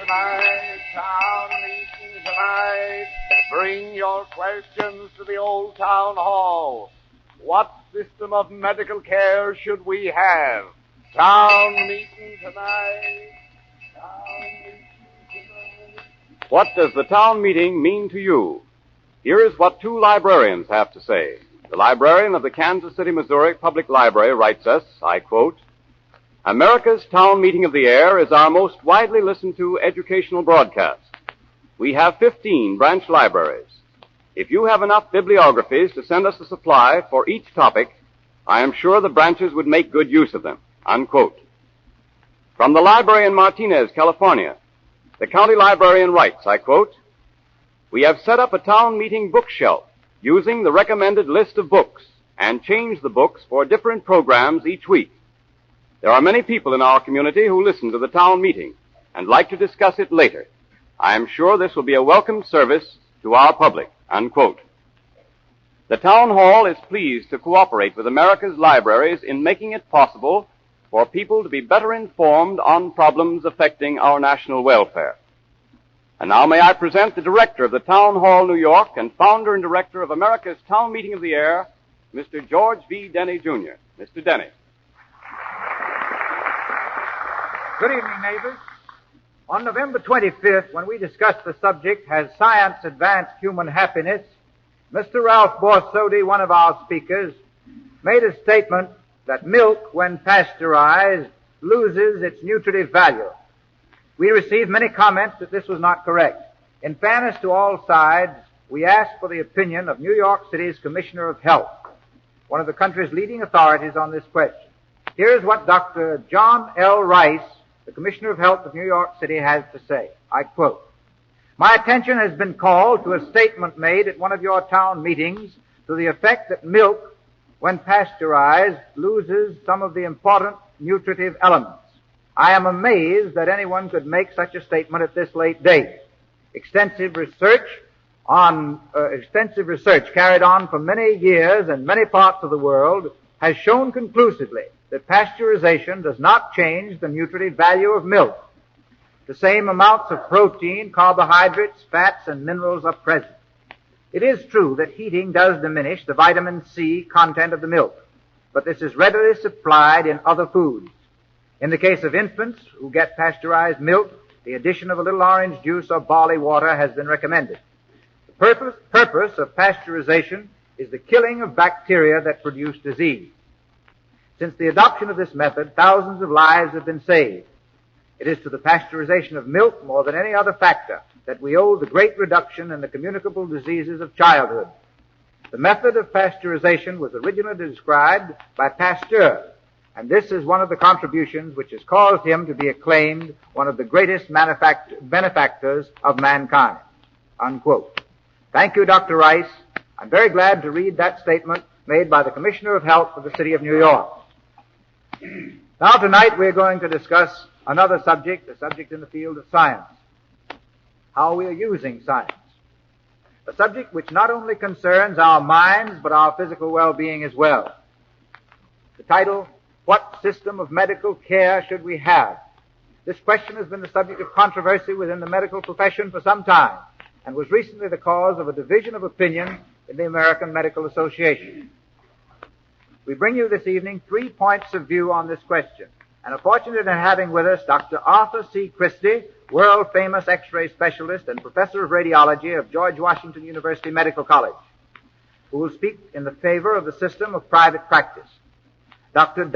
tonight, town meeting tonight. Bring your questions to the old town hall. What system of medical care should we have? Town meeting tonight. Town meeting tonight. What does the town meeting mean to you? Here is what two librarians have to say. The librarian of the Kansas City, Missouri Public Library writes us, I quote, America's Town Meeting of the Air is our most widely listened to educational broadcast. We have 15 branch libraries. If you have enough bibliographies to send us a supply for each topic, I am sure the branches would make good use of them. Unquote. From the library in Martinez, California, the county librarian writes, I quote, We have set up a town meeting bookshelf using the recommended list of books and change the books for different programs each week. There are many people in our community who listen to the town meeting and like to discuss it later. I am sure this will be a welcome service to our public. Unquote. The town hall is pleased to cooperate with America's libraries in making it possible for people to be better informed on problems affecting our national welfare. And now may I present the director of the Town Hall, New York, and founder and director of America's Town Meeting of the Air, Mr. George V. Denny, Jr. Mr. Denny. Good evening, neighbors. On November 25th, when we discussed the subject, Has Science Advanced Human Happiness?, Mr. Ralph Borsodi, one of our speakers, made a statement that milk, when pasteurized, loses its nutritive value. We received many comments that this was not correct. In fairness to all sides, we asked for the opinion of New York City's Commissioner of Health, one of the country's leading authorities on this question. Here's what Dr. John L. Rice, the Commissioner of Health of New York City, has to say. I quote, My attention has been called to a statement made at one of your town meetings to the effect that milk, when pasteurized, loses some of the important nutritive elements. I am amazed that anyone could make such a statement at this late date. Extensive research carried on for many years in many parts of the world has shown conclusively that pasteurization does not change the nutritive value of milk. The same amounts of protein, carbohydrates, fats, and minerals are present. It is true that heating does diminish the vitamin C content of the milk, but this is readily supplied in other foods. In the case of infants who get pasteurized milk, the addition of a little orange juice or barley water has been recommended. The purpose of pasteurization is the killing of bacteria that produce disease. Since the adoption of this method, thousands of lives have been saved. It is to the pasteurization of milk more than any other factor that we owe the great reduction in the communicable diseases of childhood. The method of pasteurization was originally described by Pasteur, and this is one of the contributions which has caused him to be acclaimed one of the greatest benefactors of mankind. Unquote. Thank you, Dr. Rice. I'm very glad to read that statement made by the Commissioner of Health of the City of New York. Now tonight we're going to discuss another subject, a subject in the field of science. How we are using science. A subject which not only concerns our minds but our physical well-being as well. The title, What System of Medical Care Should We Have? This question has been the subject of controversy within the medical profession for some time and was recently the cause of a division of opinion in the American Medical Association. We bring you this evening 3 points of view on this question, and are fortunate in having with us Dr. Arthur C. Christie, world-famous X-ray specialist and professor of radiology of George Washington University Medical College, who will speak in the favor of the system of private practice. Dr.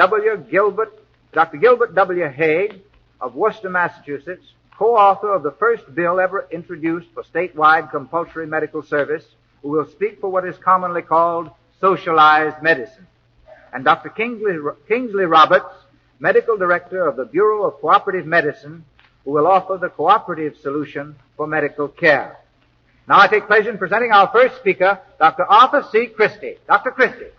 Gilbert W. Hague of Worcester, Massachusetts, co-author of the first bill ever introduced for statewide compulsory medical service, who will speak for what is commonly called socialized medicine. And Dr. Kingsley Roberts, medical director of the Bureau of Cooperative Medicine, who will offer the cooperative solution for medical care. Now I take pleasure in presenting our first speaker, Dr. Arthur C. Christie. Dr. Christie.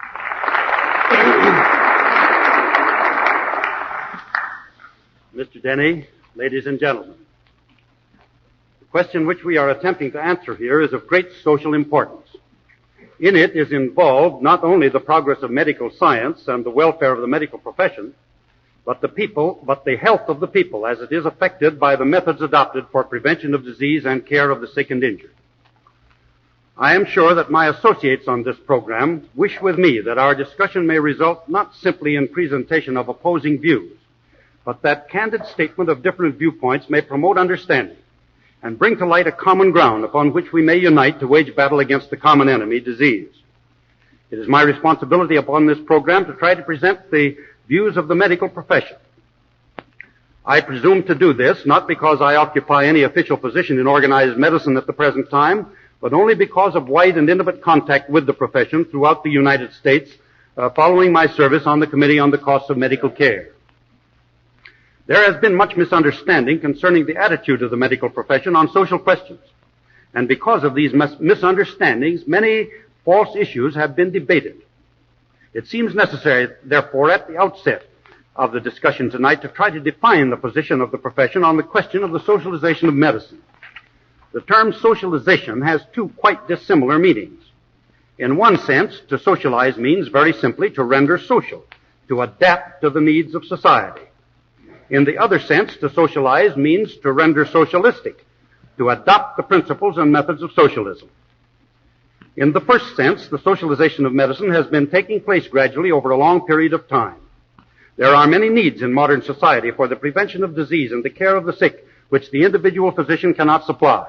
Mr. Denny, ladies and gentlemen, the question which we are attempting to answer here is of great social importance. In it is involved not only the progress of medical science and the welfare of the medical profession, but the health of the people as it is affected by the methods adopted for prevention of disease and care of the sick and injured. I am sure that my associates on this program wish with me that our discussion may result not simply in presentation of opposing views, but that candid statement of different viewpoints may promote understanding and bring to light a common ground upon which we may unite to wage battle against the common enemy, disease. It is my responsibility upon this program to try to present the views of the medical profession. I presume to do this not because I occupy any official position in organized medicine at the present time, but only because of wide and intimate contact with the profession throughout the United States following my service on the Committee on the Costs of Medical Care. There has been much misunderstanding concerning the attitude of the medical profession on social questions, and because of these misunderstandings, many false issues have been debated. It seems necessary, therefore, at the outset of the discussion tonight to try to define the position of the profession on the question of the socialization of medicine. The term socialization has two quite dissimilar meanings. In one sense, to socialize means very simply to render social, to adapt to the needs of society. In the other sense, to socialize means to render socialistic, to adopt the principles and methods of socialism. In the first sense, the socialization of medicine has been taking place gradually over a long period of time. There are many needs in modern society for the prevention of disease and the care of the sick, which the individual physician cannot supply.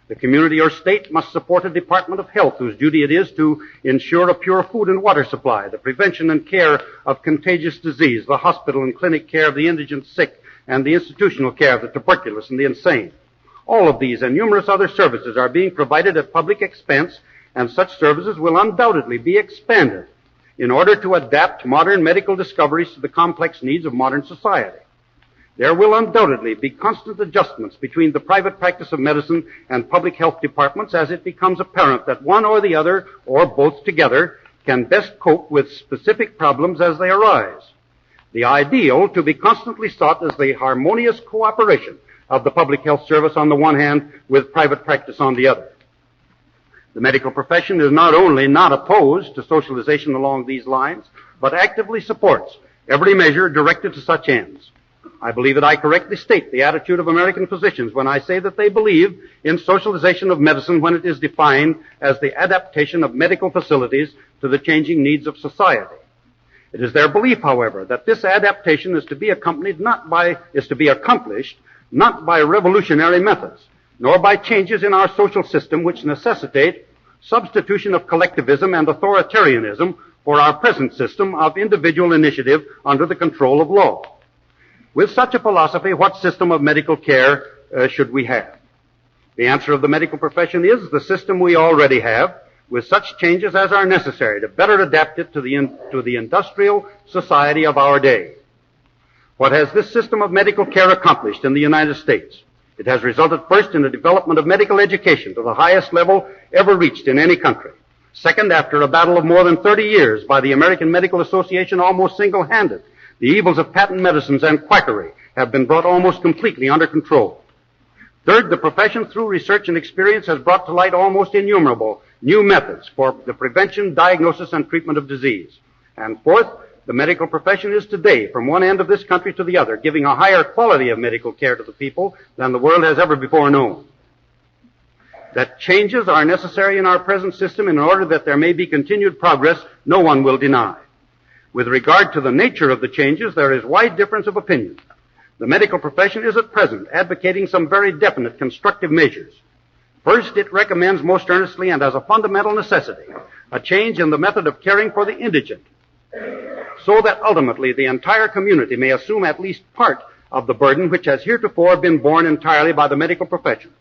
The community or state must support a Department of Health whose duty it is to ensure a pure food and water supply, the prevention and care of contagious disease, the hospital and clinic care of the indigent sick, and the institutional care of the tuberculous and the insane. All of these and numerous other services are being provided at public expense, and such services will undoubtedly be expanded in order to adapt modern medical discoveries to the complex needs of modern society. There will undoubtedly be constant adjustments between the private practice of medicine and public health departments as it becomes apparent that one or the other, or both together, can best cope with specific problems as they arise. The ideal to be constantly sought is the harmonious cooperation of the public health service on the one hand with private practice on the other. The medical profession is not only not opposed to socialization along these lines, but actively supports every measure directed to such ends. I believe that I correctly state the attitude of American physicians when I say that they believe in socialization of medicine when it is defined as the adaptation of medical facilities to the changing needs of society. It is their belief, however, that this adaptation is to be accomplished not by revolutionary methods, nor by changes in our social system which necessitate substitution of collectivism and authoritarianism for our present system of individual initiative under the control of law. With such a philosophy, what system of medical care should we have? The answer of the medical profession is the system we already have, with such changes as are necessary to better adapt it to the industrial society of our day. What has this system of medical care accomplished in the United States? It has resulted first in the development of medical education to the highest level ever reached in any country. Second, after a battle of more than 30 years by the American Medical Association almost single-handed, the evils of patent medicines and quackery have been brought almost completely under control. Third, the profession through research and experience has brought to light almost innumerable new methods for the prevention, diagnosis, and treatment of disease. And fourth, the medical profession is today, from one end of this country to the other, giving a higher quality of medical care to the people than the world has ever before known. That changes are necessary in our present system in order that there may be continued progress, no one will deny. With regard to the nature of the changes, there is wide difference of opinion. The medical profession is at present advocating some very definite constructive measures. First, it recommends most earnestly and as a fundamental necessity a change in the method of caring for the indigent, so that ultimately the entire community may assume at least part of the burden which has heretofore been borne entirely by the medical profession.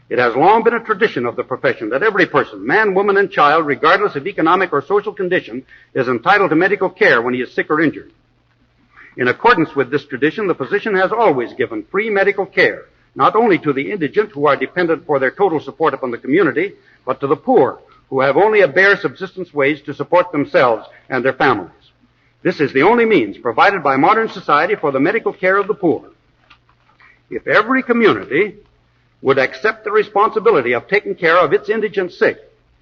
It has long been a tradition of the profession that every person, man, woman, and child, regardless of economic or social condition, is entitled to medical care when he is sick or injured. In accordance with this tradition, the physician has always given free medical care, not only to the indigent who are dependent for their total support upon the community, but to the poor who have only a bare subsistence wage to support themselves and their families. This is the only means provided by modern society for the medical care of the poor. If every community would accept the responsibility of taking care of its indigent sick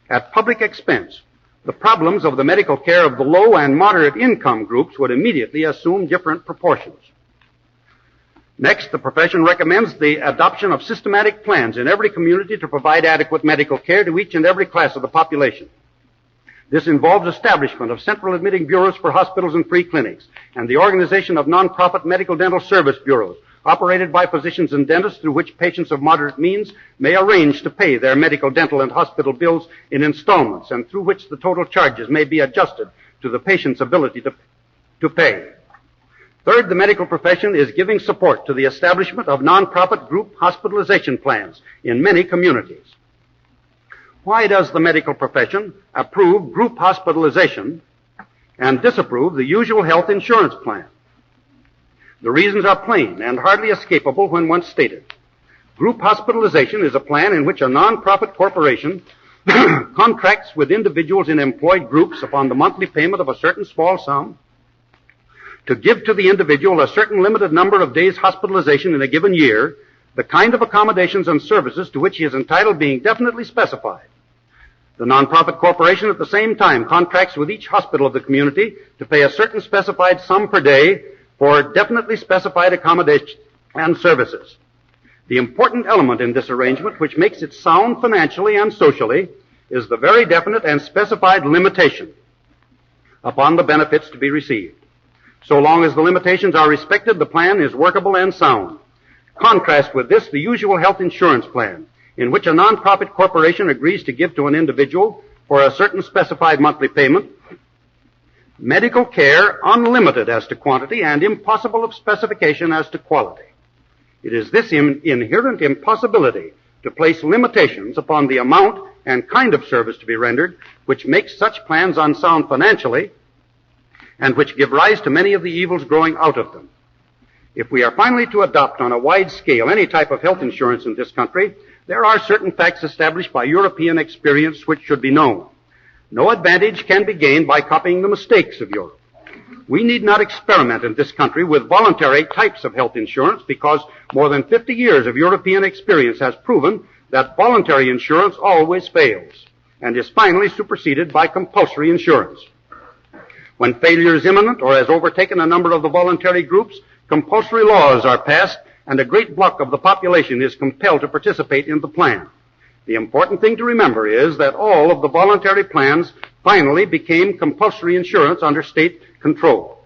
at public expense, the problems of the medical care of the low and moderate income groups would immediately assume different proportions. Next, the profession recommends the adoption of systematic plans in every community to provide adequate medical care to each and every class of the population. This involves establishment of central admitting bureaus for hospitals and free clinics, and the organization of non-profit medical dental service bureaus, operated by physicians and dentists, through which patients of moderate means may arrange to pay their medical, dental, and hospital bills in installments, and through which the total charges may be adjusted to the patient's ability to pay. Third, the medical profession is giving support to the establishment of non-profit group hospitalization plans in many communities. Why does the medical profession approve group hospitalization and disapprove the usual health insurance plan? The reasons are plain and hardly escapable when once stated. Group hospitalization is a plan in which a non-profit corporation contracts with individuals in employed groups upon the monthly payment of a certain small sum to give to the individual a certain limited number of days hospitalization in a given year, the kind of accommodations and services to which he is entitled being definitely specified. The nonprofit corporation at the same time contracts with each hospital of the community to pay a certain specified sum per day for definitely specified accommodations and services. The important element in this arrangement, which makes it sound financially and socially, is the very definite and specified limitation upon the benefits to be received. So long as the limitations are respected, the plan is workable and sound. Contrast with this the usual health insurance plan, in which a non-profit corporation agrees to give to an individual for a certain specified monthly payment medical care unlimited as to quantity and impossible of specification as to quality. It is this inherent impossibility to place limitations upon the amount and kind of service to be rendered which makes such plans unsound financially and which give rise to many of the evils growing out of them. If we are finally to adopt on a wide scale any type of health insurance in this country, there are certain facts established by European experience which should be known. No advantage can be gained by copying the mistakes of Europe. We need not experiment in this country with voluntary types of health insurance because more than 50 years of European experience has proven that voluntary insurance always fails and is finally superseded by compulsory insurance. When failure is imminent or has overtaken a number of the voluntary groups, compulsory laws are passed and a great block of the population is compelled to participate in the plan. The important thing to remember is that all of the voluntary plans finally became compulsory insurance under state control.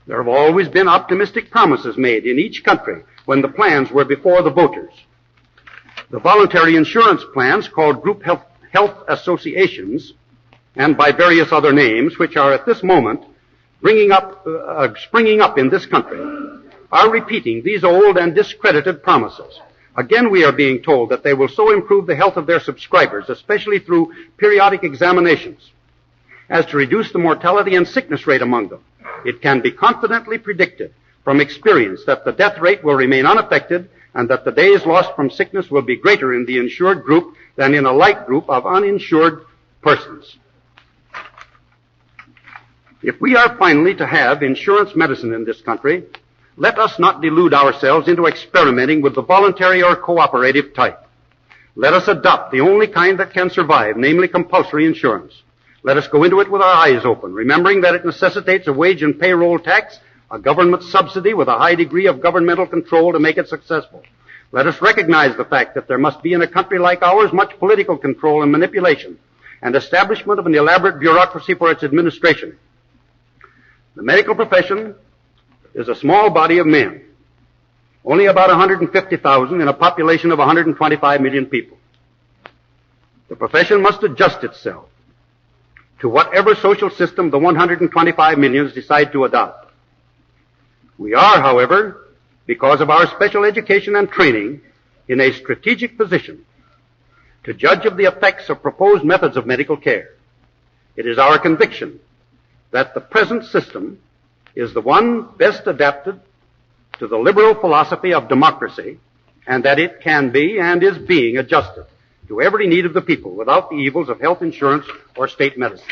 There have always been optimistic promises made in each country when the plans were before the voters. The voluntary insurance plans, called group health associations, and by various other names, which are at this moment springing up in this country, are repeating these old and discredited promises. Again, we are being told that they will so improve the health of their subscribers, especially through periodic examinations, as to reduce the mortality and sickness rate among them. It can be confidently predicted from experience that the death rate will remain unaffected and that the days lost from sickness will be greater in the insured group than in a like group of uninsured persons. If we are finally to have insurance medicine in this country, let us not delude ourselves into experimenting with the voluntary or cooperative type. Let us adopt the only kind that can survive, namely compulsory insurance. Let us go into it with our eyes open, remembering that it necessitates a wage and payroll tax, a government subsidy with a high degree of governmental control to make it successful. Let us recognize the fact that there must be in a country like ours much political control and manipulation, and establishment of an elaborate bureaucracy for its administration. The medical profession is a small body of men, only about 150,000 in a population of 125 million people. The profession must adjust itself to whatever social system the 125 millions decide to adopt. We are, however, because of our special education and training, in a strategic position to judge of the effects of proposed methods of medical care. It is our conviction that the present system is the one best adapted to the liberal philosophy of democracy, and that it can be and is being adjusted to every need of the people without the evils of health insurance or state medicine.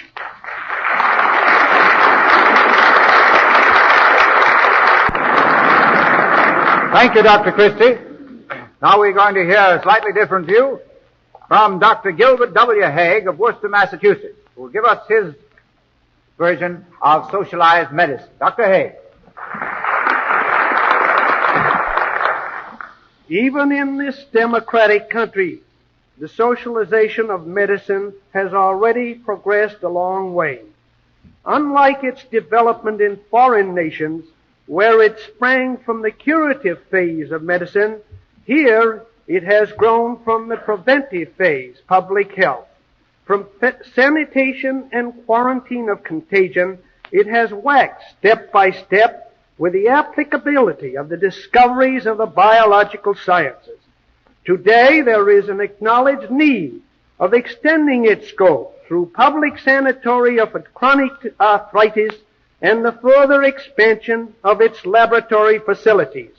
Thank you, Dr. Christie. Now we're going to hear a slightly different view from Dr. Gilbert W. Hague of Worcester, Massachusetts. who will give us his version of socialized medicine. Dr. Hague. Even in this democratic country, the socialization of medicine has already progressed a long way. Unlike its development in foreign nations, where it sprang from the curative phase of medicine, here it has grown from the preventive phase, public health. From sanitation and quarantine of contagion, it has waxed step by step with the applicability of the discoveries of the biological sciences. Today there is an acknowledged need of extending its scope through public sanatory of chronic arthritis and the further expansion of its laboratory facilities.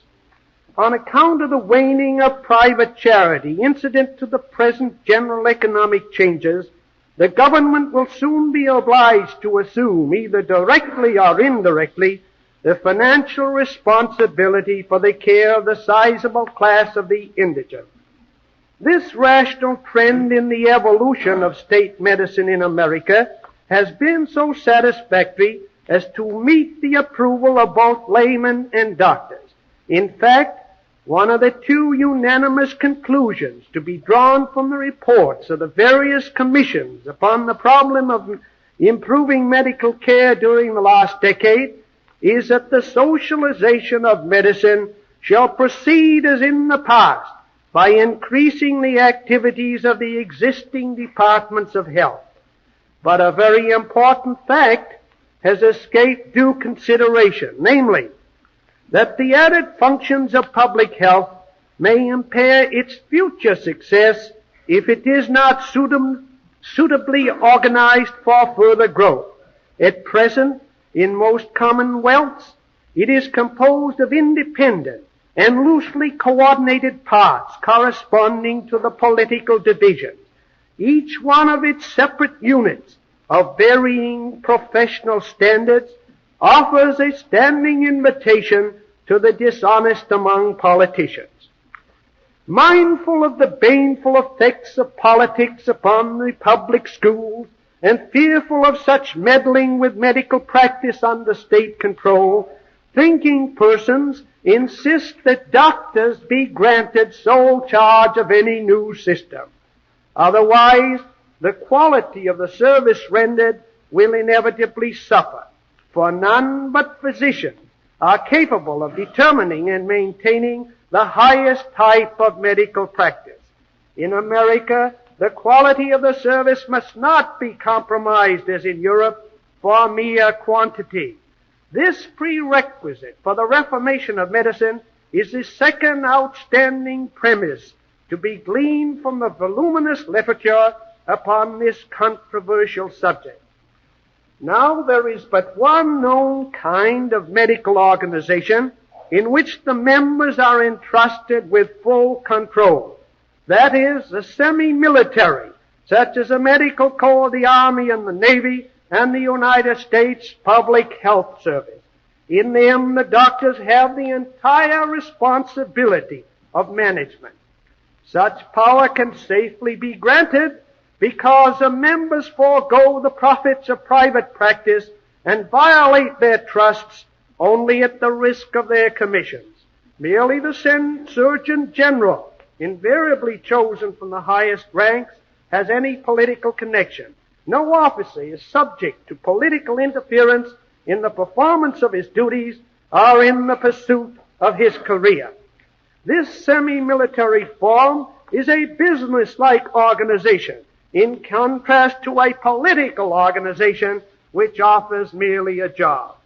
On account of the waning of private charity incident to the present general economic changes, the government will soon be obliged to assume, either directly or indirectly, the financial responsibility for the care of the sizable class of the indigent. This rational trend in the evolution of state medicine in America has been so satisfactory as to meet the approval of both laymen and doctors. In fact, one of the two unanimous conclusions to be drawn from the reports of the various commissions upon the problem of improving medical care during the last decade is that the socialization of medicine shall proceed as in the past by increasing the activities of the existing departments of health. But a very important fact has escaped due consideration, namely, that the added functions of public health may impair its future success if it is not suitably organized for further growth. At present, in most commonwealths, it is composed of independent and loosely coordinated parts corresponding to the political divisions, each one of its separate units of varying professional standards offers a standing invitation to the dishonest among politicians. Mindful of the baneful effects of politics upon the public schools and fearful of such meddling with medical practice under state control, thinking persons insist that doctors be granted sole charge of any new system. Otherwise, the quality of the service rendered will inevitably suffer, for none but physicians are capable of determining and maintaining the highest type of medical practice. In America, the quality of the service must not be compromised as in Europe for mere quantity. This prerequisite for the reformation of medicine is the second outstanding premise to be gleaned from the voluminous literature upon this controversial subject. Now there is but one known kind of medical organization in which the members are entrusted with full control. That is, the semi-military, such as the Medical Corps, the Army, and the Navy, and the United States Public Health Service. In them, the doctors have the entire responsibility of management. Such power can safely be granted because the members forego the profits of private practice and violate their trusts only at the risk of their commissions. Merely the Surgeon General, invariably chosen from the highest ranks, has any political connection. No officer is subject to political interference in the performance of his duties or in the pursuit of his career. This semi-military form is a business-like organization, in contrast to a political organization which offers merely a job.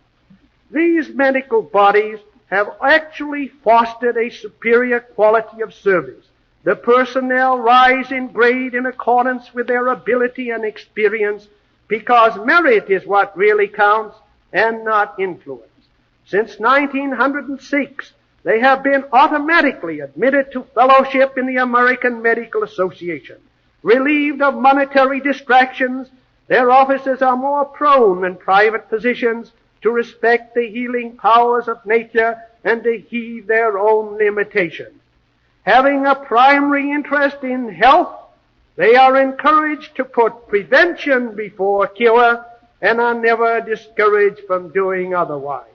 These medical bodies have actually fostered a superior quality of service. The personnel rise in grade in accordance with their ability and experience because merit is what really counts and not influence. Since 1906, they have been automatically admitted to fellowship in the American Medical Association. Relieved of monetary distractions, their officers are more prone than private physicians to respect the healing powers of nature and to heed their own limitations. Having a primary interest in health, They are encouraged to put prevention before cure and are never discouraged from doing otherwise.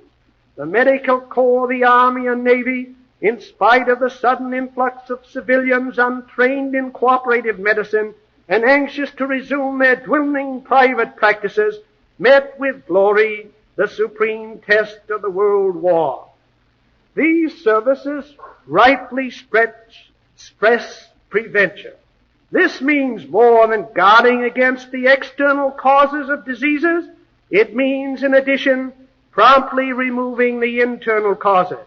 The Medical Corps, the Army, and Navy, in spite of the sudden influx of civilians untrained in cooperative medicine and anxious to resume their dwindling private practices, met with glory the supreme test of the World War. These services rightly stress prevention. This means more than guarding against the external causes of diseases. It means, in addition, promptly removing the internal causes.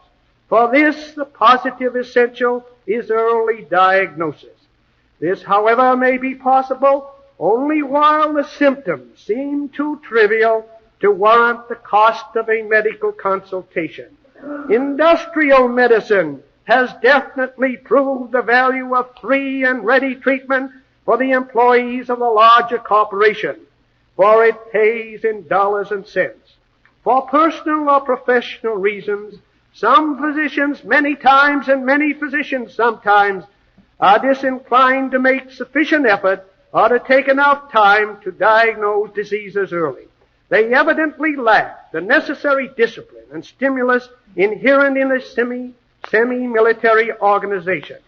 For this, the positive essential is early diagnosis. This, however, may be possible only while the symptoms seem too trivial to warrant the cost of a medical consultation. Industrial medicine has definitely proved the value of free and ready treatment for the employees of the larger corporation, for it pays in dollars and cents. For personal or professional reasons, some physicians many times and many physicians sometimes are disinclined to make sufficient effort or to take enough time to diagnose diseases early. They evidently lack the necessary discipline and stimulus inherent in a semi-military organization.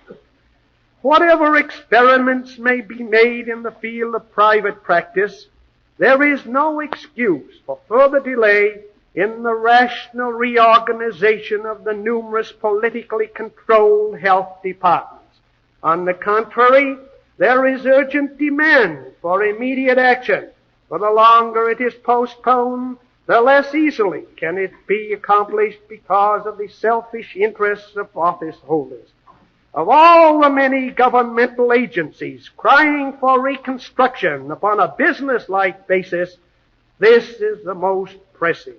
Whatever experiments may be made in the field of private practice, there is no excuse for further delay in the rational reorganization of the numerous politically controlled health departments. On the contrary, there is urgent demand for immediate action, for the longer it is postponed, the less easily can it be accomplished because of the selfish interests of office holders. Of all the many governmental agencies crying for reconstruction upon a business-like basis, this is the most pressing.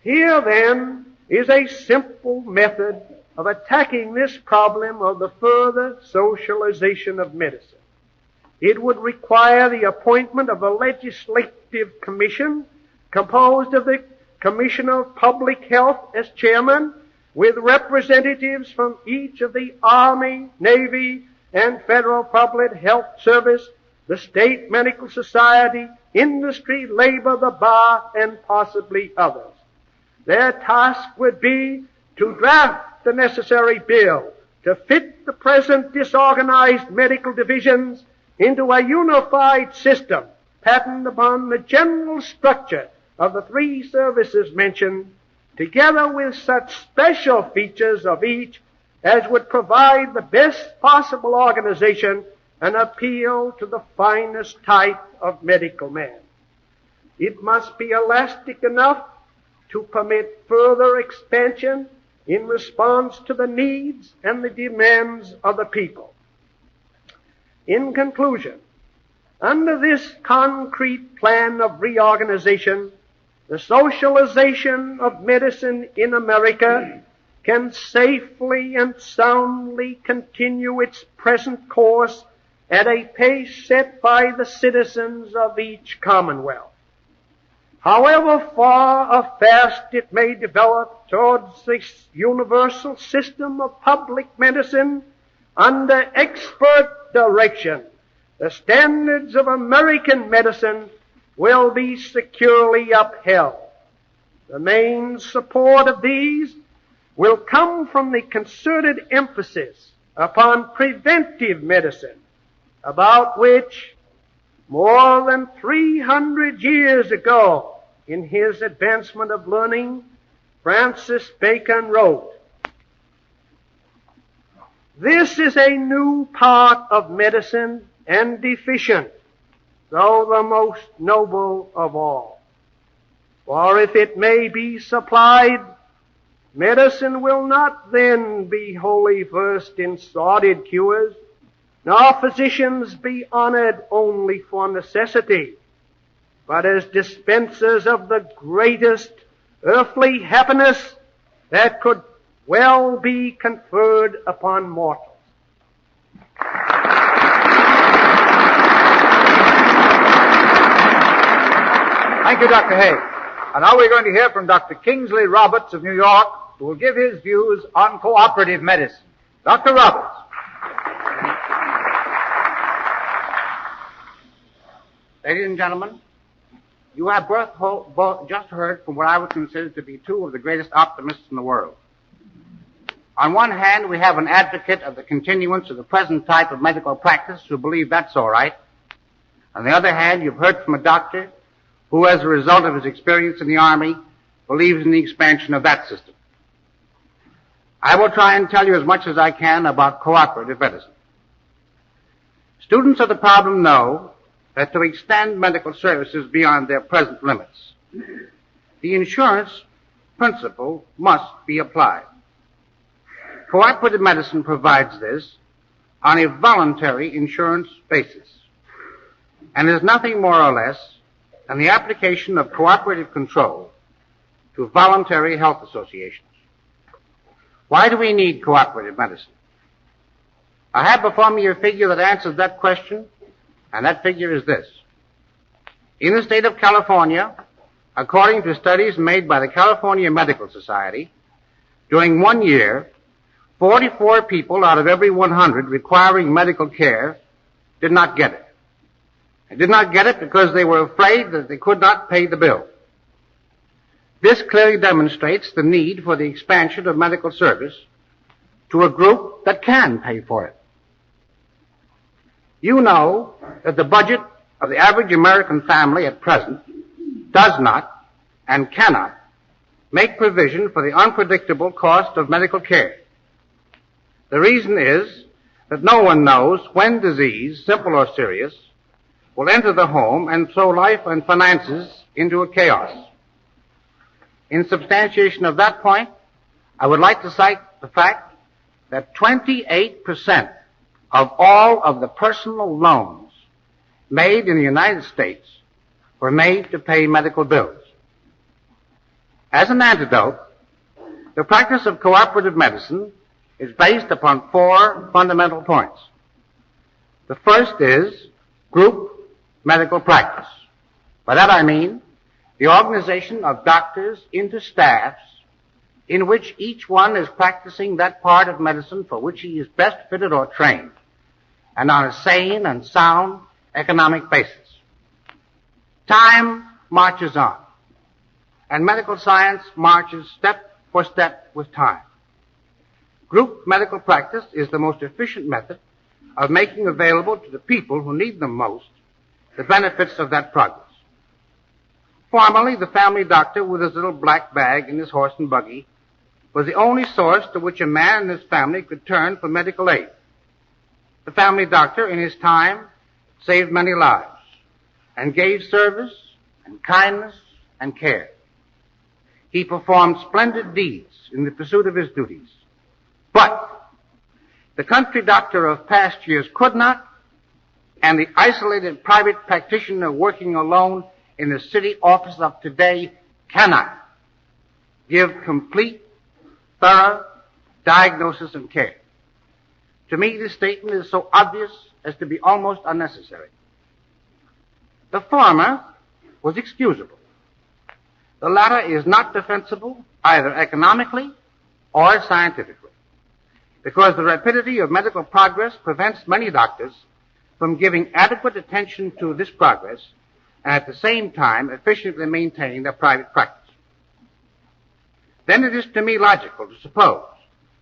Here, then, is a simple method of attacking this problem of the further socialization of medicine. It would require the appointment of a legislative commission composed of the Commissioner of Public Health as chairman, with representatives from each of the Army, Navy, and Federal Public Health Service, the State Medical Society, industry, labor, the bar, and possibly others. Their task would be to draft the necessary bill to fit the present disorganized medical divisions into a unified system patterned upon the general structure of the three services mentioned, together with such special features of each as would provide the best possible organization and appeal to the finest type of medical man. It must be elastic enough to permit further expansion in response to the needs and the demands of the people. In conclusion, under this concrete plan of reorganization, the socialization of medicine in America can safely and soundly continue its present course at a pace set by the citizens of each commonwealth. However far or fast it may develop towards this universal system of public medicine under expert direction, the standards of American medicine will be securely upheld. The main support of these will come from the concerted emphasis upon preventive medicine, about which more than 300 years ago, in his Advancement of Learning, Francis Bacon wrote, "This is a new part of medicine and deficient, though the most noble of all. For if it may be supplied, medicine will not then be wholly versed in sordid cures, nor physicians be honored only for necessity, but as dispensers of the greatest earthly happiness that could well be conferred upon mortals." Thank you, Dr. Hague. And now we're going to hear from Dr. Kingsley Roberts of New York, who will give his views on cooperative medicine. Dr. Roberts. Ladies and gentlemen, you have just heard from what I would consider to be two of the greatest optimists in the world. On one hand, we have an advocate of the continuance of the present type of medical practice who believe that's all right. On the other hand, you've heard from a doctor who, as a result of his experience in the Army, believes in the expansion of that system. I will try and tell you as much as I can about cooperative medicine. Students of the problem know that to extend medical services beyond their present limits, the insurance principle must be applied. Cooperative medicine provides this on a voluntary insurance basis and is nothing more or less than the application of cooperative control to voluntary health associations. Why do we need cooperative medicine? I have before me a figure that answers that question, and that figure is this. In the state of California, according to studies made by the California Medical Society, during 1 year, 44 people out of every 100 requiring medical care did not get it. They did not get it because they were afraid that they could not pay the bill. This clearly demonstrates the need for the expansion of medical service to a group that can pay for it. You know that the budget of the average American family at present does not and cannot make provision for the unpredictable cost of medical care. The reason is that no one knows when disease, simple or serious, will enter the home and throw life and finances into a chaos. In substantiation of that point, I would like to cite the fact that 28% of all of the personal loans made in the United States were made to pay medical bills. As an antidote, the practice of cooperative medicine is based upon 4 fundamental points. The first is group medical practice. By that I mean the organization of doctors into staffs in which each one is practicing that part of medicine for which he is best fitted or trained, and on a sane and sound economic basis. Time marches on, and medical science marches step for step with time. Group medical practice is the most efficient method of making available to the people who need them most the benefits of that progress. Formerly, the family doctor with his little black bag and his horse and buggy was the only source to which a man and his family could turn for medical aid. The family doctor, in his time, saved many lives and gave service and kindness and care. He performed splendid deeds in the pursuit of his duties. But the country doctor of past years could not, and the isolated private practitioner working alone in the city office of today cannot give complete, thorough diagnosis and care. To me, this statement is so obvious as to be almost unnecessary. The former was excusable. The latter is not defensible either economically or scientifically, because the rapidity of medical progress prevents many doctors from giving adequate attention to this progress and at the same time efficiently maintaining their private practice. Then it is to me logical to suppose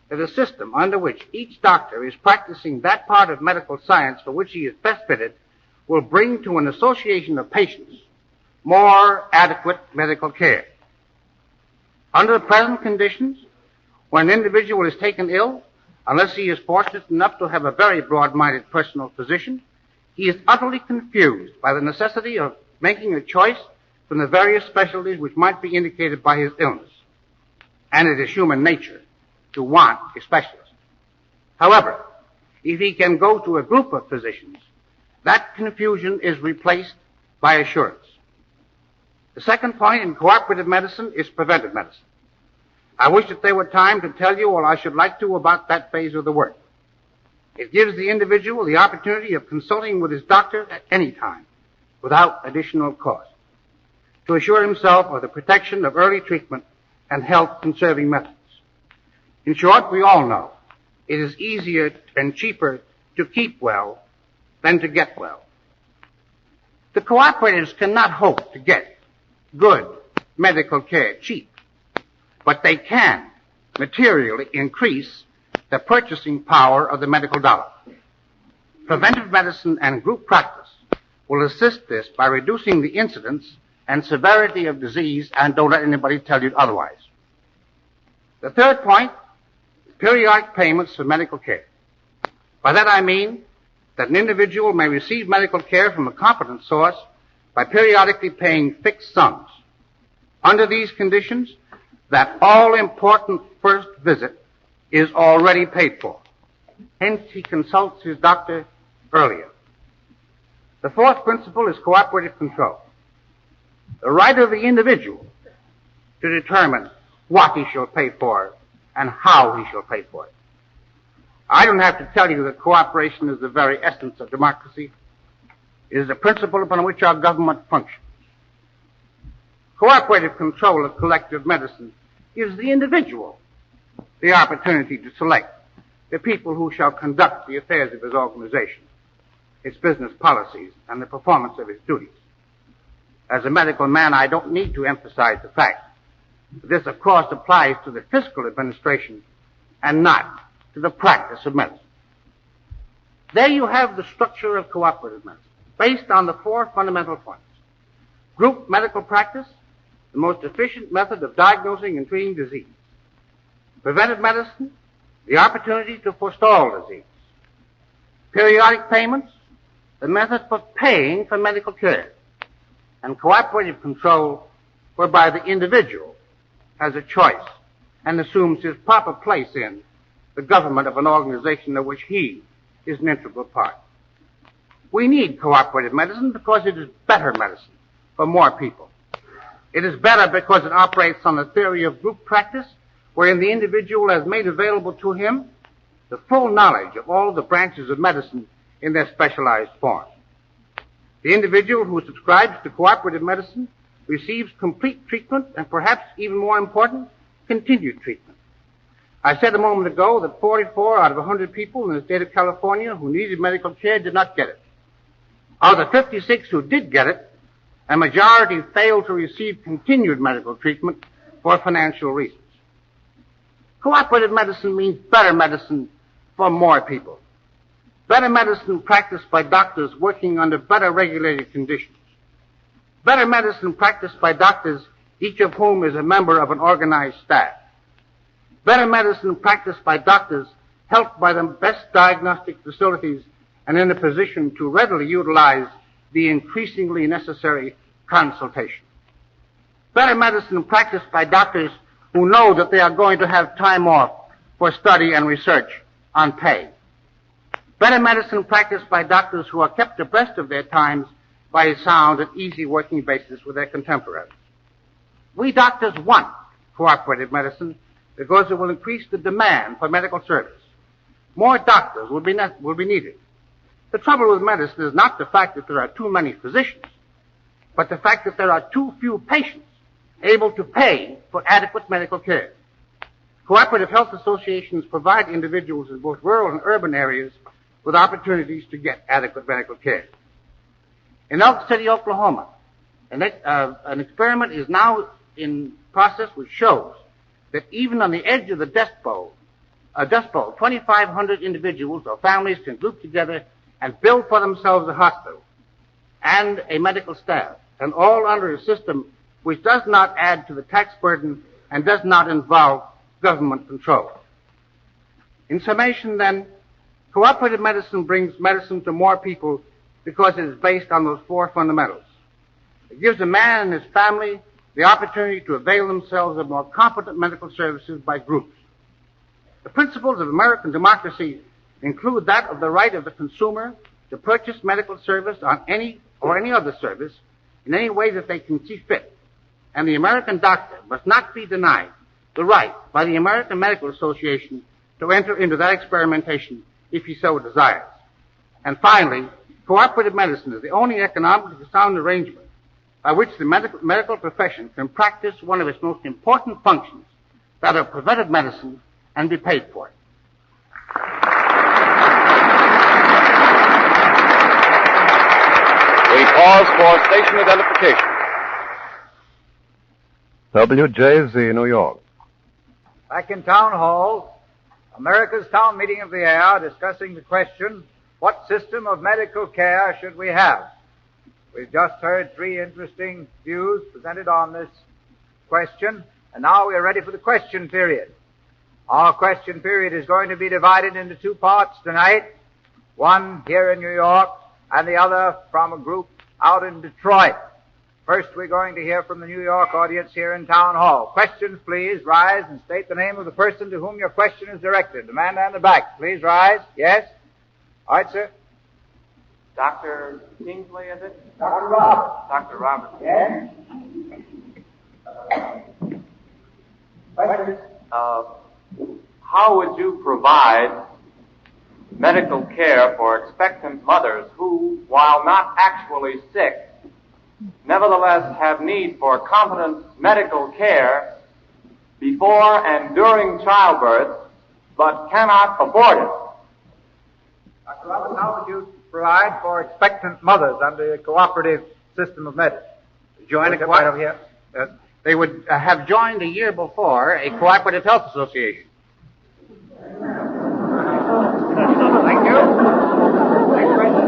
that a system under which each doctor is practicing that part of medical science for which he is best fitted will bring to an association of patients more adequate medical care. Under the present conditions, when an individual is taken ill, unless he is fortunate enough to have a very broad-minded personal physician, he is utterly confused by the necessity of making a choice from the various specialties which might be indicated by his illness. And it is human nature to want a specialist. However, if he can go to a group of physicians, that confusion is replaced by assurance. The second point in cooperative medicine is preventive medicine. I wish that there were time to tell you all I should like to about that phase of the work. It gives the individual the opportunity of consulting with his doctor at any time, without additional cost, to assure himself of the protection of early treatment and health-conserving methods. In short, we all know it is easier and cheaper to keep well than to get well. The cooperatives cannot hope to get good medical care cheap, but they can materially increase the purchasing power of the medical dollar. Preventive medicine and group practice will assist this by reducing the incidence and severity of disease, and don't let anybody tell you otherwise. The third point is periodic payments for medical care. By that I mean that an individual may receive medical care from a competent source by periodically paying fixed sums. Under these conditions, that all-important first visit is already paid for. Hence, he consults his doctor earlier. The fourth principle is cooperative control. The right of the individual to determine what he shall pay for and how he shall pay for it. I don't have to tell you that cooperation is the very essence of democracy. It is the principle upon which our government functions. Cooperative control of collective medicine gives the individual the opportunity to select the people who shall conduct the affairs of his organization, its business policies, and the performance of his duties. As a medical man, I don't need to emphasize the fact that this, of course, applies to the fiscal administration and not to the practice of medicine. There you have the structure of cooperative medicine, based on the four fundamental points. Group medical practice, the most efficient method of diagnosing and treating disease. Preventive medicine, the opportunity to forestall disease. Periodic payments, the method for paying for medical care. And cooperative control, whereby the individual has a choice and assumes his proper place in the government of an organization of which he is an integral part. We need cooperative medicine because it is better medicine for more people. It is better because it operates on the theory of group practice, wherein the individual has made available to him the full knowledge of all the branches of medicine in their specialized form. The individual who subscribes to cooperative medicine receives complete treatment and, perhaps even more important, continued treatment. I said a moment ago that 44 out of 100 people in the state of California who needed medical care did not get it. Of the 56 who did get it, a majority failed to receive continued medical treatment for financial reasons. Cooperative medicine means better medicine for more people. Better medicine practiced by doctors working under better regulated conditions. Better medicine practiced by doctors, each of whom is a member of an organized staff. Better medicine practiced by doctors helped by the best diagnostic facilities and in a position to readily utilize the increasingly necessary consultation. Better medicine practiced by doctors who know that they are going to have time off for study and research on pay. Better medicine practiced by doctors who are kept abreast of their times by a sound and easy working basis with their contemporaries. We doctors want cooperative medicine because it will increase the demand for medical service. More doctors will be needed. The trouble with medicine is not the fact that there are too many physicians, but the fact that there are too few patients able to pay for adequate medical care. Cooperative health associations provide individuals in both rural and urban areas with opportunities to get adequate medical care. In Elk City, Oklahoma, an experiment is now in process which shows that even on the edge of the Dust Bowl, 2,500 individuals or families can group together and build for themselves a hospital and a medical staff, and all under a system which does not add to the tax burden and does not involve government control. In summation, then, cooperative medicine brings medicine to more people because it is based on those four fundamentals. It gives a man and his family the opportunity to avail themselves of more competent medical services by groups. The principles of American democracy include that of the right of the consumer to purchase medical service on any other service in any way that they can see fit. And the American doctor must not be denied the right by the American Medical Association to enter into that experimentation if he so desires. And finally, cooperative medicine is the only economically sound arrangement by which the medical profession can practice one of its most important functions, that of preventive medicine, and be paid for it. We Pause for station identification. WJZ, New York. Back in Town Hall, America's Town Meeting of the Air discussing the question, what system of medical care should we have? We've just heard three interesting views presented on this question, and now we are ready for the question period. Our question period is going to be divided into two parts tonight, one here in New York and the other from a group out in Detroit. First, we're going to hear from the New York audience here in Town Hall. Questions, please. Rise and state the name of the person to whom your question is directed. The man down the back, please rise. Yes? All right, sir. Dr. Kingsley, is it? Dr. Roberts. Dr. Roberts. Yes? Questions? How would you provide medical care for expectant mothers who, while not actually sick, nevertheless have need for competent medical care before and during childbirth, but cannot afford it? Dr. Roberts, how would you provide for expectant mothers under the cooperative system of medicine? Join a right over here. They would have joined a year before a cooperative health association. Thank you. Next question.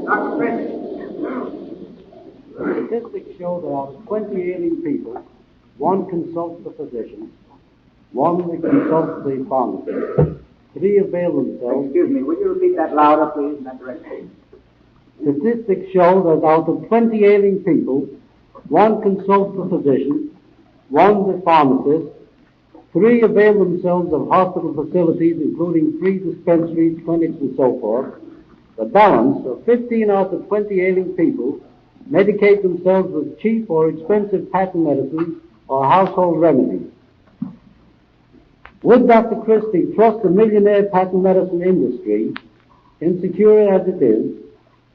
Dr. Christie. Statistics show that out of 20 ailing people, one consults the physician, one consults the pharmacist, 3 avail themselves. Excuse me, would you repeat that louder, please, in that direction? Statistics show that out of 20 ailing people, one consults the physician, one the pharmacist, 3 avail themselves of hospital facilities, including free dispensaries, clinics, and so forth. The balance of 15 out of 20 ailing people medicate themselves with cheap or expensive patent medicines or household remedies. Would Dr. Christie trust the millionaire patent medicine industry, insecure as it is,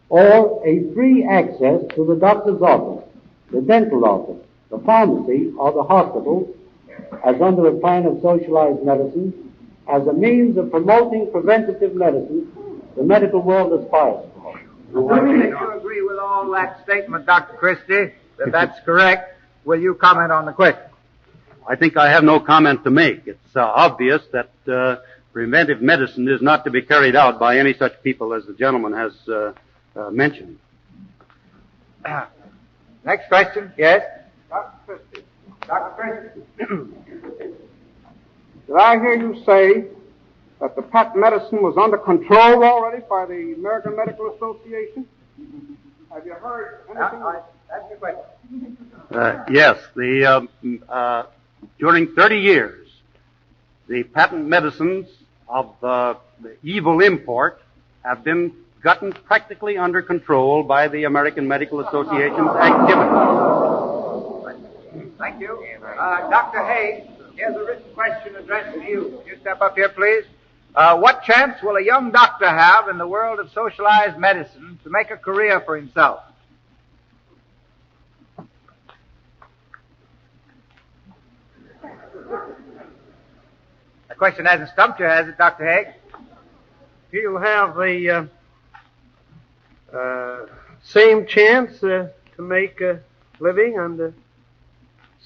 or a free access to the doctor's office, the dental office, the pharmacy, or the hospital, as under a plan of socialized medicine, as a means of promoting preventative medicine the medical world aspires for? You agree with all that statement, Dr. Christie, that that's correct. Will you comment on the question? I think I have no comment to make. It's obvious that preventive medicine is not to be carried out by any such people as the gentleman has mentioned. Next question. Yes? Dr. Christie. Dr. Christie. Did I hear you say that the patent medicine was under control already by the American Medical Association? Have you heard anything? That's the question. Yes. During 30 years, the patent medicines of the evil import have been gotten practically under control by the American Medical Association's activities. Thank you. Dr. Hague, here's a written question addressed to you. Will you step up here, please? What chance will a young doctor have in the world of socialized medicine to make a career for himself? The question hasn't stumped you, has it, Dr. Hague? He'll have the same chance to make a living on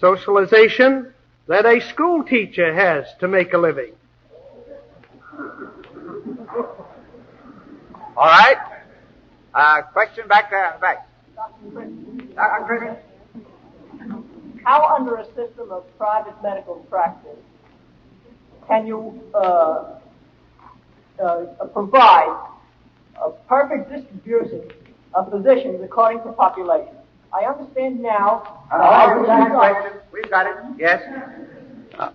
socialization that a school teacher has to make a living. All right. Question back there in the back. Dr. Christie. How, under a system of private medical practice, can you provide a perfect distribution of physicians according to population? I understand now. We've got it. Yes.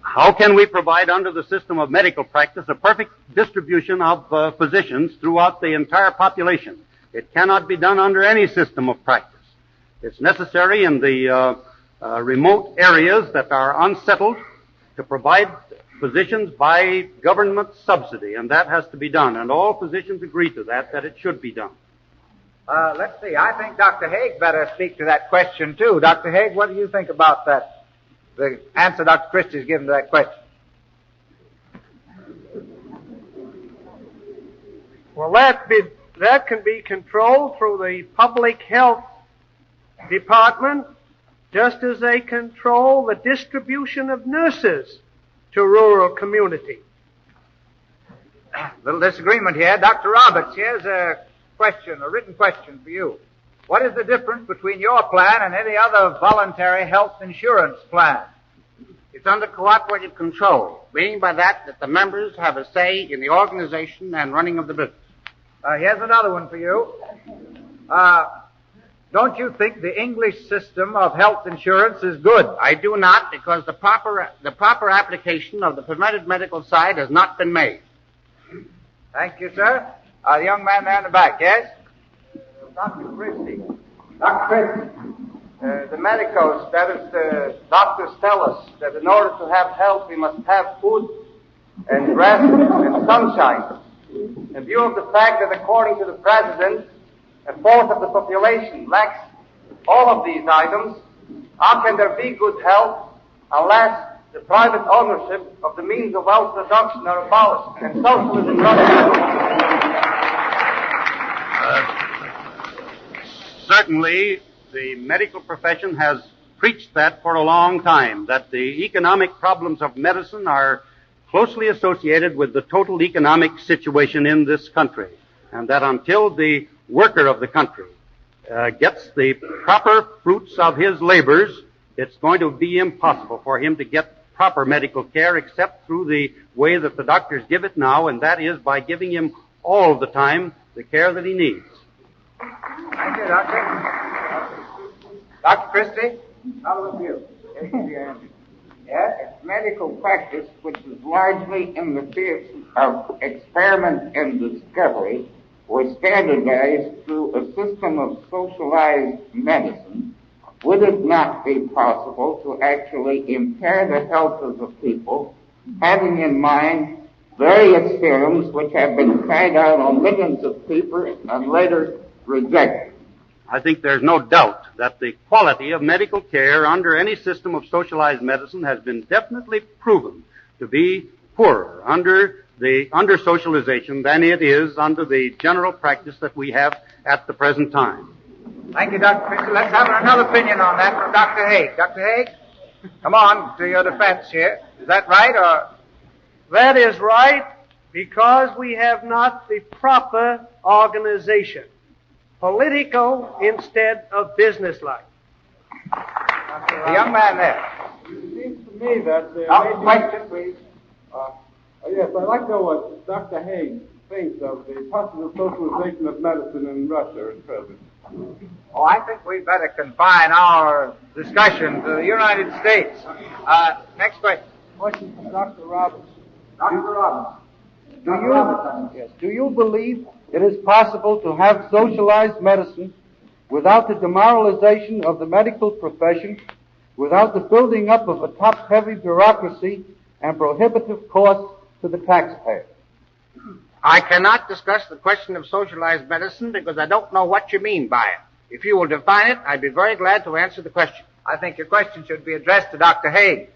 How can we provide under the system of medical practice a perfect distribution of physicians throughout the entire population? It cannot be done under any system of practice. It's necessary in the remote areas that are unsettled to provide physicians by government subsidy, and that has to be done. And all physicians agree to that it should be done. Let's see. I think Dr. Hague better speak to that question, too. Dr. Hague, what do you think about that? The answer Dr. Christie has given to that question. Well, that that can be controlled through the public health department, just as they control the distribution of nurses to rural communities. Little disagreement here. Dr. Roberts, here's a written question for you. What is the difference between your plan and any other voluntary health insurance plan? It's under cooperative control, meaning by that the members have a say in the organization and running of the business. Here's another one for you. Don't you think the English system of health insurance is good? I do not, because the proper application of the permitted medical side has not been made. Thank you, sir. The young man there in the back, yes? Dr. Christie. Dr. Christie, the medicos, that is, the doctors tell us that in order to have health, we must have food and rest and sunshine. In view of the fact that according to the President, a fourth of the population lacks all of these items, how can there be good health unless the private ownership of the means of wealth production are abolished and socialism Certainly, the medical profession has preached that for a long time, that the economic problems of medicine are closely associated with the total economic situation in this country, and that until the worker of the country gets the proper fruits of his labors, it's going to be impossible for him to get proper medical care except through the way that the doctors give it now, and that is by giving him all the time the care that he needs. Thank you, Doctor. Dr. Christie, how about you? It's medical practice which is largely in the field of experiment and discovery or standardized through a system of socialized medicine. Would it not be possible to actually impair the health of the people, having in mind various experiments which have been tried out on millions of people and later rejected? I think there's no doubt that the quality of medical care under any system of socialized medicine has been definitely proven to be poorer under socialization than it is under the general practice that we have at the present time. Thank you, Dr. Christie. Let's have another opinion on that from Dr. Hague. Dr. Hague, come on to your defense here. Is that right, or? That is right, because we have not the proper organization. Political instead of businesslike. The young man there. It seems to me that... question, please. Yes, I'd like to know what Dr. Hague thinks of the possible socialization of medicine in Russia at present. Oh, I think we'd better confine our discussion to the United States. Next question. Question from Dr. Roberts. Dr. Roberts. Do you believe it is possible to have socialized medicine without the demoralization of the medical profession, without the building up of a top-heavy bureaucracy and prohibitive costs to the taxpayer? I cannot discuss the question of socialized medicine because I don't know what you mean by it. If you will define it, I'd be very glad to answer the question. I think your question should be addressed to Dr. Hague.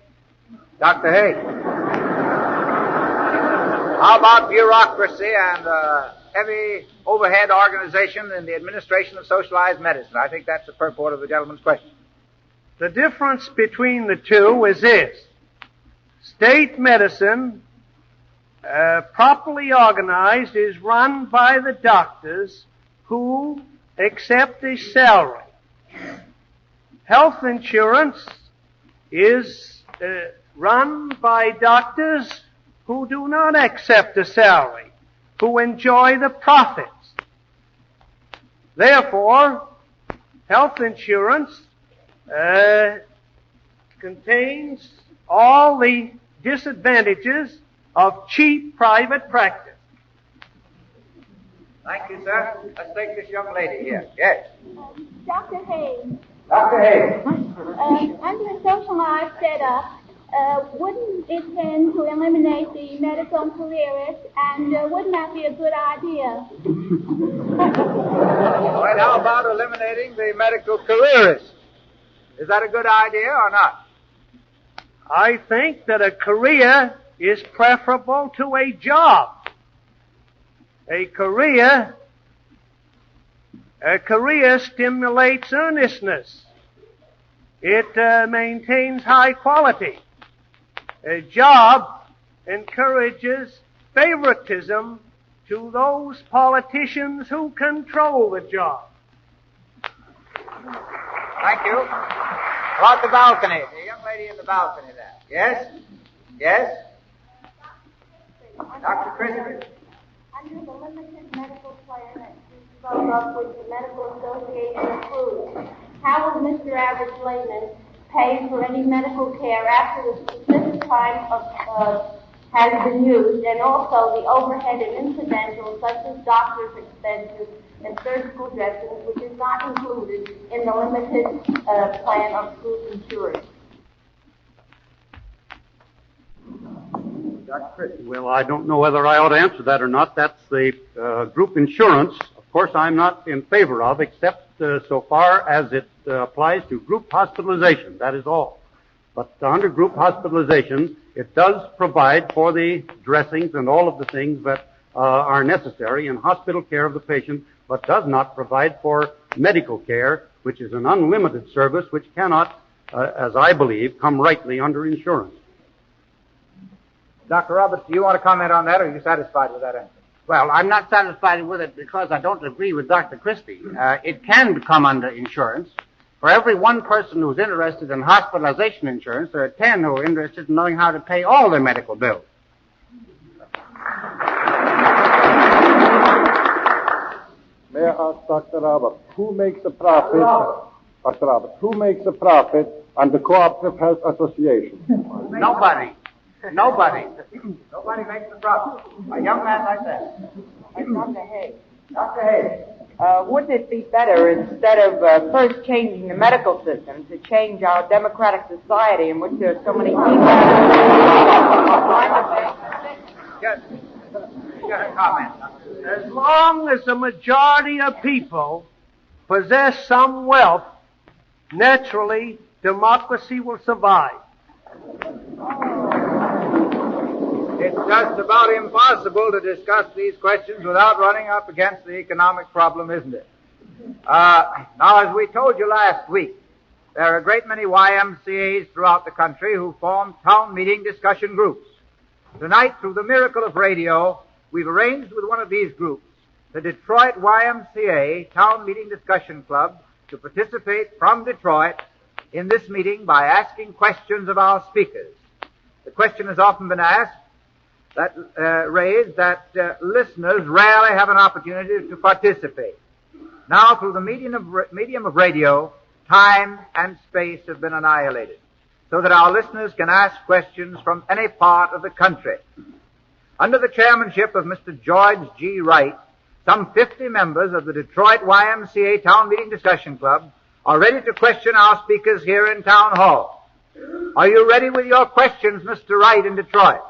Dr. Hague. How about bureaucracy and heavy overhead organization in the administration of socialized medicine? I think that's the purport of the gentleman's question. The difference between the two is this. State medicine, properly organized, is run by the doctors who accept a salary. Health insurance is run by doctors who do not accept a salary, who enjoy the profits. Therefore, health insurance contains all the disadvantages of cheap private practice. Thank you, sir. Let's take this young lady here. Yes. Dr. Hague. Dr. Hague. Under a socialized setup, wouldn't it tend to eliminate the medical careerists, and wouldn't that be a good idea? All right, how about eliminating the medical careerists? Is that a good idea or not? I think that a career is preferable to a job. A career A career stimulates earnestness. It maintains high quality. A job encourages favoritism to those politicians who control the job. Thank you. About the balcony. The young lady in the balcony there. Yes? Yes? Dr. Christie. Under the limited medical plan that you spoke of, which the Medical Association approves, how will Mr. Average Layman pay for any medical care after the specific time has been used, and also the overhead and incidentals such as doctor's expenses and surgical dressings, which is not included in the limited plan of group insurance? Well, I don't know whether I ought to answer that or not. That's the group insurance. Of course, I'm not in favor of, except so far as it applies to group hospitalization. That is all. But under group hospitalization, it does provide for the dressings and all of the things that are necessary in hospital care of the patient, but does not provide for medical care, which is an unlimited service which cannot, as I believe, come rightly under insurance. Dr. Roberts, do you want to comment on that, or are you satisfied with that answer? Well, I'm not satisfied with it because I don't agree with Dr. Christie. It can come under insurance. For every one person who's interested in hospitalization insurance, there are 10 who are interested in knowing how to pay all their medical bills. May I ask Dr. Roberts, who makes a profit? Dr. Roberts, who makes a profit on the Cooperative Health Association? Nobody. Nobody. Nobody makes a profit. A young man like that. Dr. Hague. Dr. Hague. Wouldn't it be better, instead of first changing the medical system, to change our democratic society in which there are so many people? Just comment. As long as the majority of people possess some wealth, naturally, democracy will survive. It's just about impossible to discuss these questions without running up against the economic problem, isn't it? Now, as we told you last week, there are a great many YMCAs throughout the country who form town meeting discussion groups. Tonight, through the miracle of radio, we've arranged with one of these groups, the Detroit YMCA Town Meeting Discussion Club, to participate from Detroit in this meeting by asking questions of our speakers. The question has often been asked, raised that listeners rarely have an opportunity to participate. Now, through the medium of radio, time and space have been annihilated, so that our listeners can ask questions from any part of the country. Under the chairmanship of Mr. George G. Wright, some 50 members of the Detroit YMCA Town Meeting Discussion Club are ready to question our speakers here in Town Hall. Are you ready with your questions, Mr. Wright in Detroit?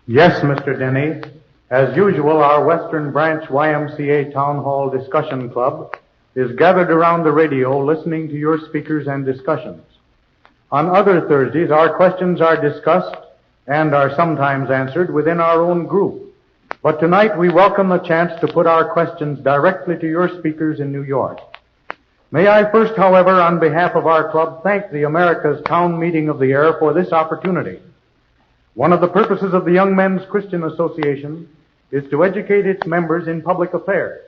Yes, Mr. Denny. As usual, our Western Branch YMCA Town Hall Discussion Club is gathered around the radio listening to your speakers and discussions. On other Thursdays, our questions are discussed and are sometimes answered within our own group. But tonight we welcome the chance to put our questions directly to your speakers in New York. May I first, however, on behalf of our club, thank the America's Town Meeting of the Year for this opportunity. One of the purposes of the Young Men's Christian Association is to educate its members in public affairs.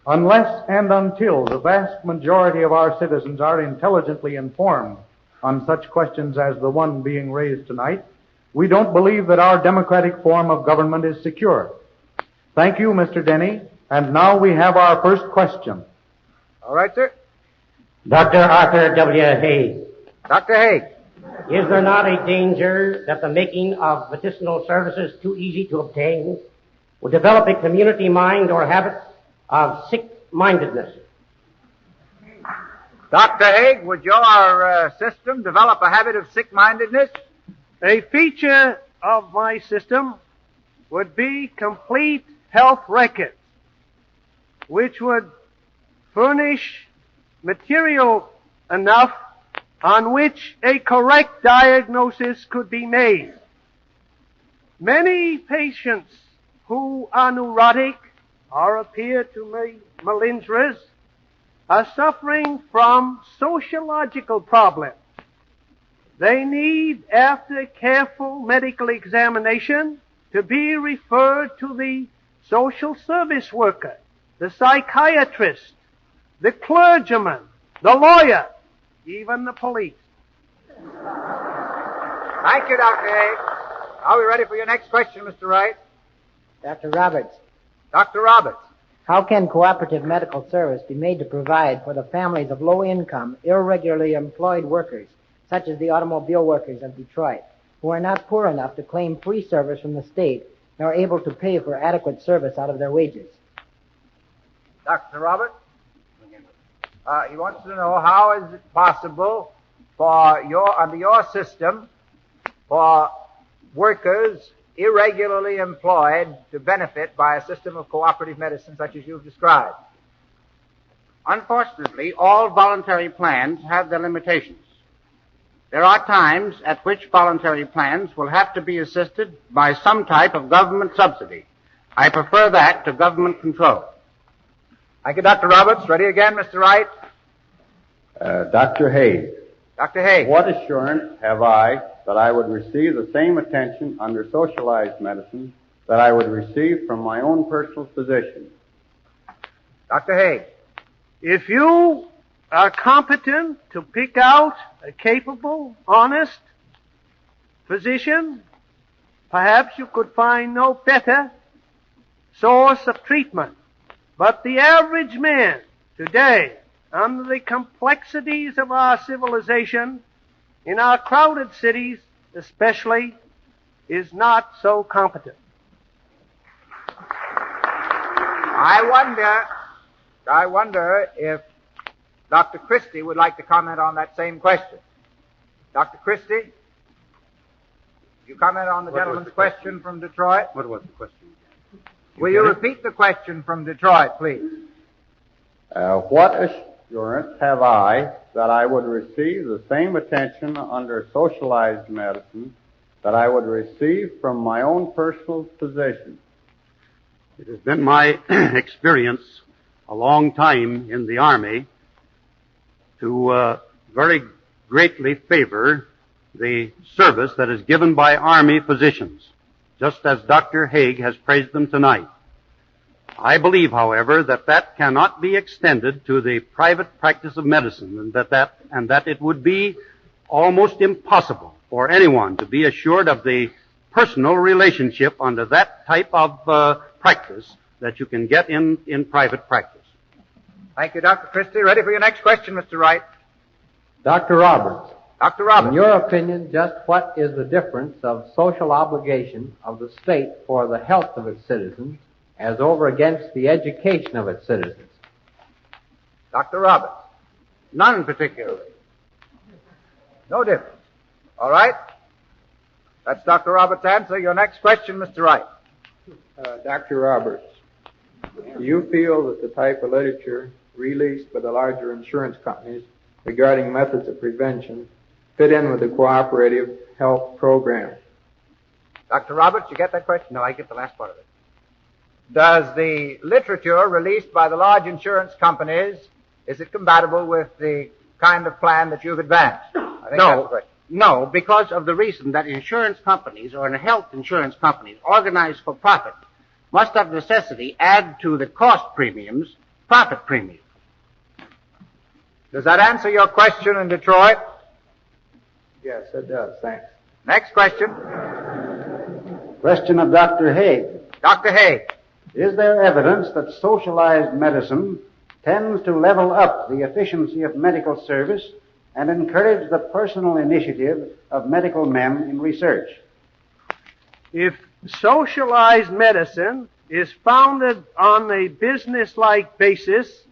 Unless and until the vast majority of our citizens are intelligently informed on such questions as the one being raised tonight, we don't believe that our democratic form of government is secure. Thank you, Mr. Denny. And now we have our first question. All right, sir. Dr. Arthur W. Hague. Dr. Hague. Is there not a danger that the making of medicinal services too easy to obtain will develop a community mind or habit of sick-mindedness? Dr. Hague, would your system develop a habit of sick-mindedness? A feature of my system would be complete health records, which would furnish material enough on which a correct diagnosis could be made. Many patients who are neurotic or appear to be malingerers are suffering from sociological problems. They need, after careful medical examination, to be referred to the social service worker, the psychiatrist, the clergyman, the lawyer, even the police. Thank you, Dr. Hague. Are we ready for your next question, Mr. Wright? Dr. Roberts. Dr. Roberts. How can cooperative medical service be made to provide for the families of low-income, irregularly employed workers, such as the automobile workers of Detroit, who are not poor enough to claim free service from the state, nor able to pay for adequate service out of their wages? Dr. Roberts? He wants to know how is it possible for under your system, for workers irregularly employed to benefit by a system of cooperative medicine such as you've described? Unfortunately, all voluntary plans have their limitations. There are times at which voluntary plans will have to be assisted by some type of government subsidy. I prefer that to government control. Thank you, Dr. Roberts. Ready again, Mr. Wright? Dr. Hague. Dr. Hague. What assurance have I that I would receive the same attention under socialized medicine that I would receive from my own personal physician? Dr. Hague. If you are competent to pick out a capable, honest physician, perhaps you could find no better source of treatment. But the average man today, under the complexities of our civilization, in our crowded cities especially, is not so competent. I wonder if Dr. Christie would like to comment on that same question. Dr. Christie, would you comment on the gentleman's question from Detroit? What was the question? Will you repeat the question from Detroit, please? What assurance have I that I would receive the same attention under socialized medicine that I would receive from my own personal physician? It has been my experience a long time in the Army to very greatly favor the service that is given by Army physicians, just as Dr. Hague has praised them tonight. I believe, however, that cannot be extended to the private practice of medicine, and that it would be almost impossible for anyone to be assured of the personal relationship under that type of practice that you can get in private practice. Thank you, Dr. Christie. Ready for your next question, Mr. Wright? Dr. Roberts. Dr. Roberts. In your opinion, just what is the difference of social obligation of the state for the health of its citizens as over against the education of its citizens? Dr. Roberts. None particularly. No difference. All right. That's Dr. Roberts' answer. Your next question, Mr. Wright. Dr. Roberts, do you feel that the type of literature released by the larger insurance companies regarding methods of prevention fit in with the cooperative health program? Dr. Roberts, you get that question? No, I get the last part of it. Does the literature released by the large insurance companies, is it compatible with the kind of plan that you've advanced? I think that's the question. No, because of the reason that insurance companies or health insurance companies organized for profit must of necessity add to the cost premiums profit premiums. Does that answer your question in Detroit? Yes, it does. Thanks. Next question. Question of Dr. Hague. Dr. Hague. Is there evidence that socialized medicine tends to level up the efficiency of medical service and encourage the personal initiative of medical men in research? If socialized medicine is founded on a business-like basis,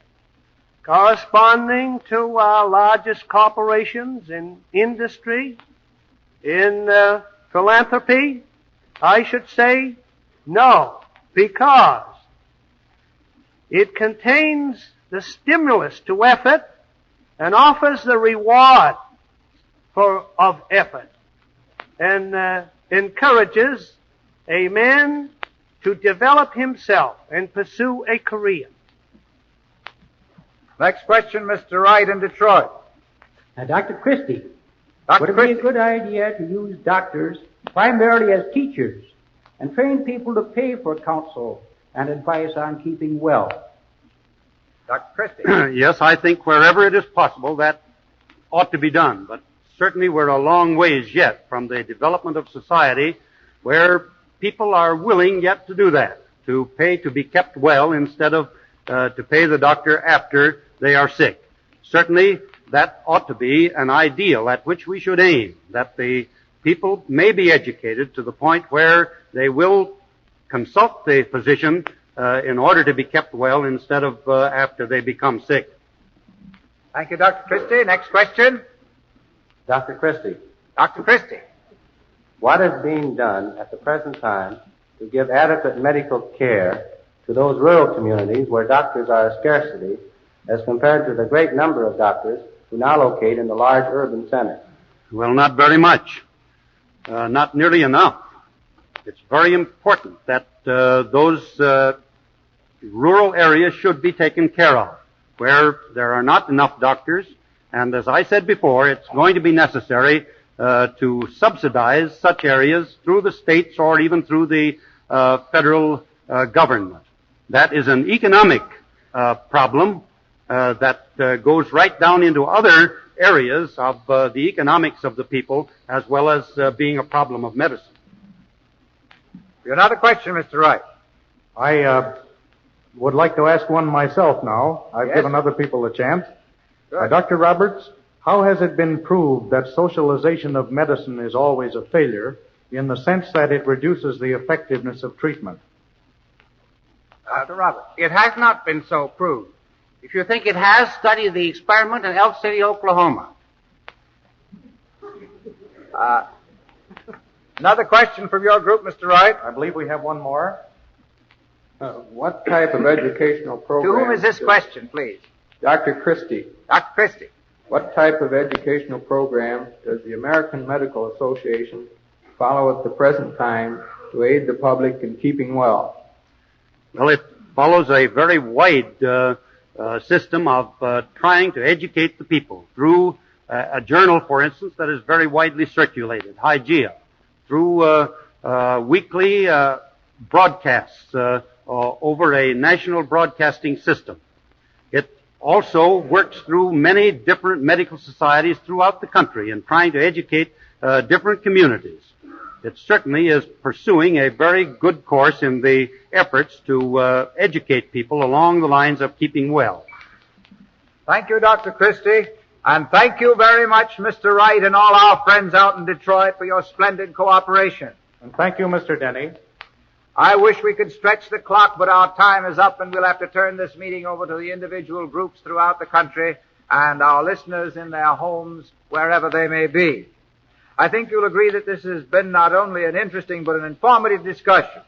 corresponding to our largest corporations in industry, in philanthropy, I should say no, because it contains the stimulus to effort and offers the reward of effort, and encourages a man to develop himself and pursue a career. Next question, Mr. Wright in Detroit. Dr. Christie, Dr. would it Christie. be a good idea to use doctors primarily as teachers and train people to pay for counsel and advice on keeping well? Dr. Christie. Yes, I think wherever it is possible, that ought to be done. But certainly we're a long ways yet from the development of society where people are willing yet to do that, to pay to be kept well instead of to pay the doctor after they are sick. Certainly that ought to be an ideal at which we should aim, that the people may be educated to the point where they will consult the physician in order to be kept well instead of after they become sick. Thank you, Dr. Christie. Next question. Dr. Christie. Dr. Christie. What is being done at the present time to give adequate medical care to those rural communities where doctors are a scarcity as compared to the great number of doctors who now locate in the large urban centers? Well, not very much. Not nearly enough. It's very important that those rural areas should be taken care of, where there are not enough doctors. And as I said before, it's going to be necessary to subsidize such areas through the states or even through the federal government. That is an economic problem that goes right down into other areas of the economics of the people, as well as being a problem of medicine. Another question, Mr. Wright. I would like to ask one myself now. I've given other people a chance. Dr. Roberts, how has it been proved that socialization of medicine is always a failure in the sense that it reduces the effectiveness of treatment? Dr. Roberts, it has not been so proved. If you think it has, study the experiment in Elk City, Oklahoma. Another question from your group, Mr. Wright. I believe we have one more. What type of educational program... To whom is this question, please? Dr. Christie. Dr. Christie. What type of educational program does the American Medical Association follow at the present time to aid the public in keeping well? Well, it follows a very wide system of trying to educate the people through a journal, for instance, that is very widely circulated, Hague, through weekly broadcasts over a national broadcasting system. It also works through many different medical societies throughout the country in trying to educate different communities. It certainly is pursuing a very good course in the efforts to educate people along the lines of keeping well. Thank you, Dr. Christie. And thank you very much, Mr. Wright, and all our friends out in Detroit for your splendid cooperation. And thank you, Mr. Denny. I wish we could stretch the clock, but our time is up, and we'll have to turn this meeting over to the individual groups throughout the country and our listeners in their homes, wherever they may be. I think you'll agree that this has been not only an interesting but an informative discussion.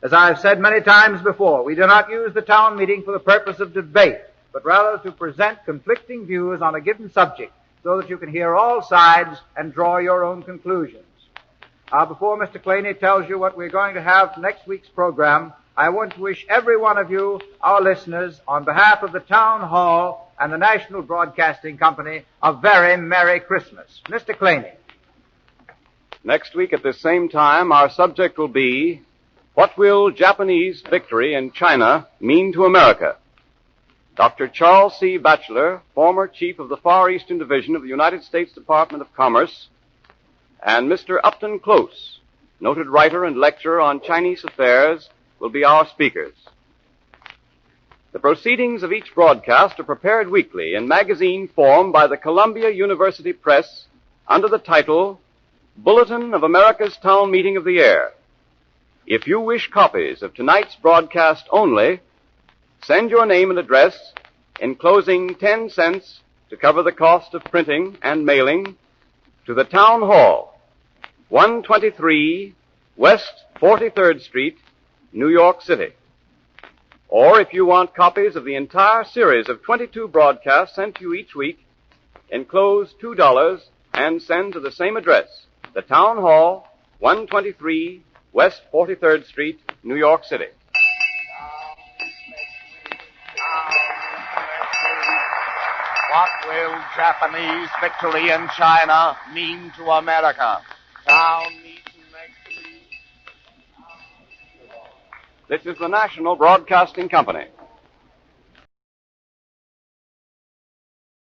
As I have said many times before, we do not use the town meeting for the purpose of debate, but rather to present conflicting views on a given subject so that you can hear all sides and draw your own conclusions. Before Mr. Claney tells you what we're going to have next week's program, I want to wish every one of you, our listeners, on behalf of the Town Hall and the National Broadcasting Company, a very Merry Christmas. Mr. Claney. Next week at this same time, our subject will be, what will Japanese victory in China mean to America? Dr. Charles C. Batchelor, former chief of the Far Eastern Division of the United States Department of Commerce, and Mr. Upton Close, noted writer and lecturer on Chinese affairs, will be our speakers. The proceedings of each broadcast are prepared weekly in magazine form by the Columbia University Press under the title Bulletin of America's Town Meeting of the Year. If you wish copies of tonight's broadcast only, send your name and address, enclosing 10 cents to cover the cost of printing and mailing, to the Town Hall, 123 West 43rd Street, New York City. Or if you want copies of the entire series of 22 broadcasts sent to you each week, enclose $2 and send to the same address, the Town Hall, 123 West 43rd Street, New York City. What will Japanese victory in China mean to America? Town meeting next week. This is the National Broadcasting Company.